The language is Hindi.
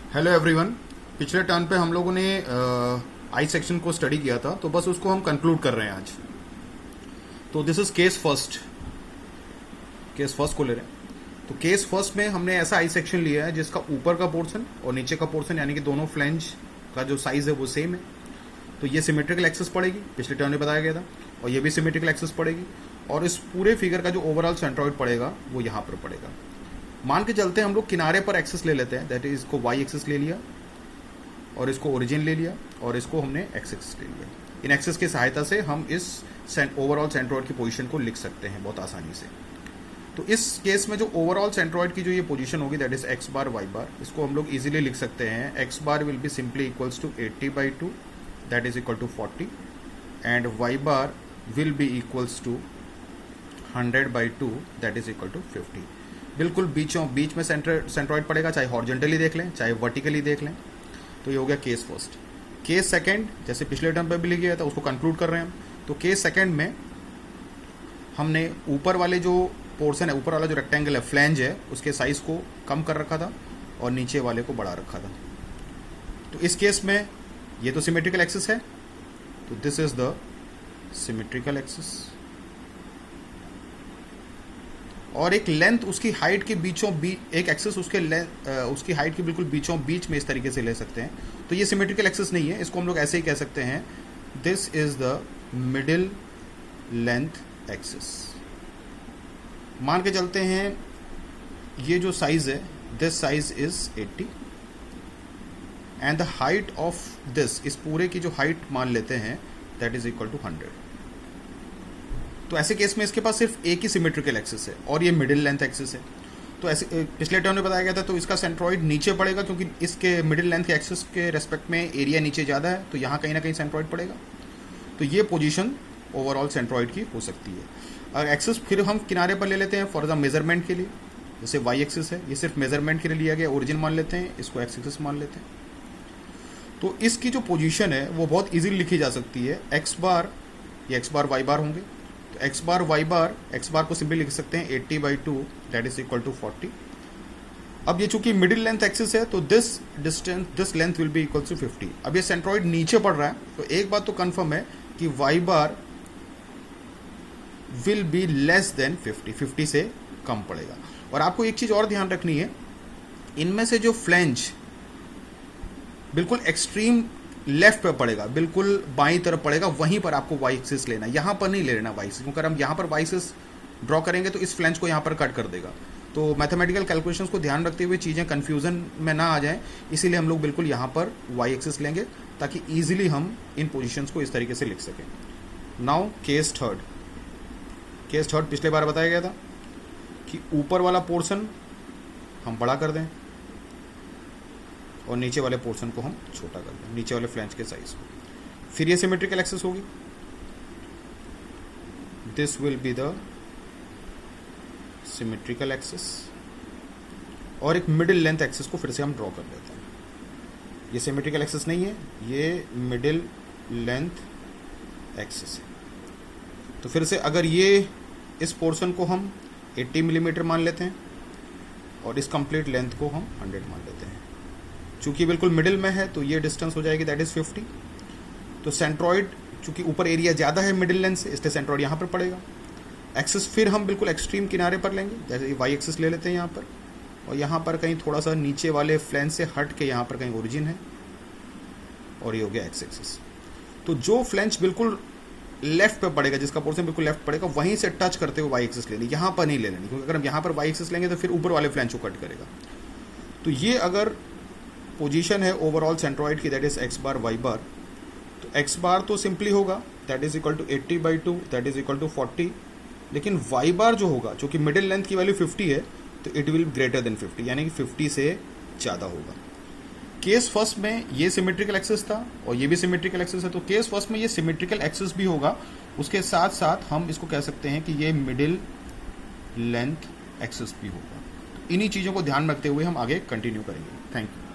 Hello everyone. पिछले टर्न पे हम लोगों ने आई सेक्शन को स्टडी किया था, तो बस उसको हम कंक्लूड कर रहे हैं आज। तो दिस इज केस फर्स्ट को ले रहे हैं। तो केस फर्स्ट में हमने ऐसा आई सेक्शन लिया है जिसका ऊपर का पोर्शन और नीचे का पोर्शन यानी कि दोनों फ्लैंज का जो साइज है वो सेम है। तो ये सिमेट्रिकल एक्सिस पड़ेगी, पिछले टर्न में बताया गया था, और ये भी सिमेट्रिकल एक्सिस पड़ेगी। और इस पूरे फिगर का जो ओवरऑल सेंट्रॉइड पड़ेगा वो यहाँ पर पड़ेगा। मान के चलते हैं हम लोग किनारे पर एक्सिस ले लेते हैं, दैट इज इसको वाई एक्सिस ले लिया और इसको ओरिजिन ले लिया और इसको हमने एक्स एक्सिस ले लिया। इन एक्सिस की सहायता से हम इस ओवरऑल सेंट्रॉइड की पोजीशन को लिख सकते हैं बहुत आसानी से। तो इस केस में जो ओवरऑल सेंट्रॉइड की जो ये पोजीशन होगी that is x bar y bar, इसको हम लोग इजीली लिख सकते हैं। X bar will be simply equals to 80/2 that is equal to 40 and y bar will be equals to 100/2 that is equal to 50। बिल्कुल बीच में सेंट्रॉइड पड़ेगा, चाहे हॉरिजॉन्टली देख लें चाहे वर्टिकली देख लें। तो ये हो गया केस फर्स्ट। केस सेकंड जैसे पिछले टर्म पे भी लिख गया था उसको कंक्लूड कर रहे हैं हम। तो केस सेकंड में हमने ऊपर वाले जो पोर्शन है, ऊपर वाला जो रेक्टेंगल है, फ्लैंज है, उसके साइज को कम कर रखा था और नीचे वाले को बढ़ा रखा था। तो इस केस में ये तो सिमेट्रिकल एक्सिस है, तो this is the symmetrical axis. और एक लेंथ उसकी हाइट के बीचों बीच, एक एक्सिस उसकी हाइट के बिल्कुल बीचों बीच में इस तरीके से ले सकते हैं। तो ये सिमेट्रिकल एक्सिस नहीं है, इसको हम लोग ऐसे ही कह सकते हैं, this is the middle length axis. मान के चलते हैं ये जो साइज है, this size is 80 and the height of this, इस पूरे की जो हाइट मान लेते हैं दैट इज इक्वल टू 100। तो ऐसे केस में इसके पास सिर्फ एक ही सिमेट्रिकल एक्सिस है और ये मिडिल लेंथ एक्सिस है। तो ऐसे पिछले टर्म में बताया गया था, तो इसका सेंट्रॉइड नीचे पड़ेगा क्योंकि इसके मिडिल लेंथ के एक्सिस के रेस्पेक्ट में एरिया नीचे ज़्यादा है, तो यहाँ कहीं ना कहीं सेंट्रॉइड पड़ेगा। तो ये पोजीशन ओवरऑल सेंट्रॉइड की हो सकती है। अगर एक्सिस फिर हम किनारे पर ले लेते हैं फॉर द मेजरमेंट के लिए, जैसे वाई एक्सिस है, ये सिर्फ मेजरमेंट के लिए लिया गया, ओरिजिन मान लेते हैं, इसको एक्स एक्सिस मान लेते हैं। तो इसकी जो पोजीशन है वो बहुत इजीली लिखी जा सकती है। एक्स बार ये एक्स बार वाई बार होंगे, तो एक्स बार वाई बार, एक्स बार को सिंपली लिख सकते हैं 80/2 दैट इज इक्वल टू 40। अब ये चूंकि मिडिल लेंथ एक्सिस है तो this length will be equal to 50। अब ये सेंट्रॉइड नीचे पड़ रहा है, तो एक बात तो कंफर्म है कि Y bar will be less than 50 से कम पड़ेगा। और आपको एक चीज और ध्यान रखनी है, इनमें से जो फ्लैंज बिल्कुल एक्सट्रीम लेफ्ट पे पड़ेगा, बिल्कुल बाईं तरफ पड़ेगा, वहीं पर आपको वाई एक्सिस लेना है, यहाँ पर नहीं ले लेना वाई एक्सिस, क्योंकि हम यहाँ पर वाई एक्सिस ड्रॉ करेंगे तो इस फ्लैंज को यहाँ पर कट कर देगा। तो मैथमेटिकल कैलकुलेशंस को ध्यान रखते हुए चीज़ें कन्फ्यूजन में ना आ जाएं, इसीलिए हम लोग बिल्कुल यहाँ पर वाई एक्सिस लेंगे ताकि ईजिली हम इन पोजिशंस को इस तरीके से लिख सकें। नाउ केस थर्ड पिछले बार बताया गया था कि ऊपर वाला पोर्शन हम बड़ा कर दें और नीचे वाले पोर्शन को हम छोटा कर दें, नीचे वाले फ्लैंज के साइज को। फिर ये सिमेट्रिकल एक्सिस होगी, this will be the symmetrical axis. और एक मिडिल लेंथ एक्सिस को फिर से हम ड्रॉ कर लेते हैं। ये सिमेट्रिकल एक्सिस नहीं है, ये मिडिल लेंथ एक्सिस है। तो फिर से अगर ये इस पोर्शन को हम 80 मिलीमीटर मान लेते हैं और इस कंप्लीट लेंथ को हम 100 मान लेते हैं, चूंकि बिल्कुल मिडिल में है तो ये डिस्टेंस हो जाएगी दैट इज 50। तो सेंट्रॉइड चूंकि ऊपर एरिया ज़्यादा है मिडिल लेंथ से, इसलिए सेंट्रॉइड यहाँ पर पड़ेगा। एक्सिस फिर हम बिल्कुल एक्सट्रीम किनारे पर लेंगे, जैसे वाई एक्सिस ले लेते हैं यहाँ पर, और यहाँ पर कहीं थोड़ा सा नीचे वाले फ्लैंज से हट के यहाँ पर कहीं ओरिजिन है, और ये हो गया एक्स एक्सिस। तो जो फ्लैंज बिल्कुल लेफ्ट पे पड़ेगा, जिसका पोर्शन बिल्कुल लेफ्ट पड़ेगा, वहीं से टच करते हुए वाई एक्सिस लेनी, यहाँ पर नहीं ले लेनी, क्योंकि अगर हम यहाँ पर वाई एक्सिस लेंगे तो फिर ऊपर वाले फ्लैंज को कट करेगा। तो ये अगर पोजीशन है ओवरऑल सेंट्रॉइड की that is x bar y bar, तो एक्स बार तो सिंपली होगा that is equal to 80/2 that is equal to 40, लेकिन वाई बार जो होगा, चूंकि मिडिल लेंथ की वैल्यू 50 है, तो इट विल ग्रेटर देन 50, यानी कि 50 से ज़्यादा होगा। केस फर्स्ट में ये सिमेट्रिकल एक्सिस था और ये भी सिमेट्रिकल एक्सिस है, तो केस फर्स्ट में ये सिमेट्रिकल एक्सिस भी होगा, उसके साथ साथ हम इसको कह सकते हैं कि ये मिडिल लेंथ एक्सिस भी होगा। तो इन्हीं चीज़ों को ध्यान रखते हुए हम आगे कंटिन्यू करेंगे। Thank you.